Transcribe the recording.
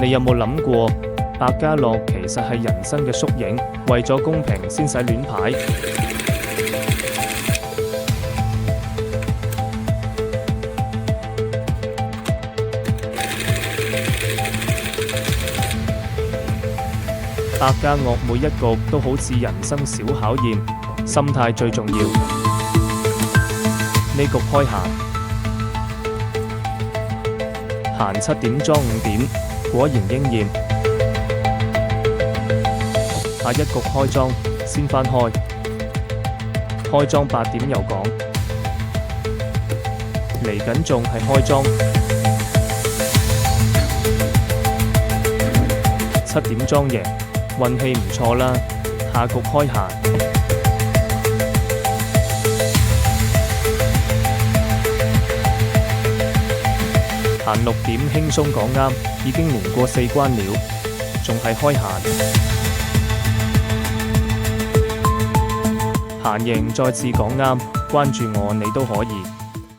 你有冇諗過，百家樂其實係人生嘅縮影，為咗公平先使亂牌。百家樂每一局都好似人生小考驗，心態最重要。呢局開閒7點裝5點，果然應驗。下一局開莊，先翻開莊8點又講，嚟緊仲係開莊7點莊贏，運氣唔錯啦。下局開閒6點輕鬆講啱，已經連過4關了，仲係開閒贏再次講啱，關注我你都可以。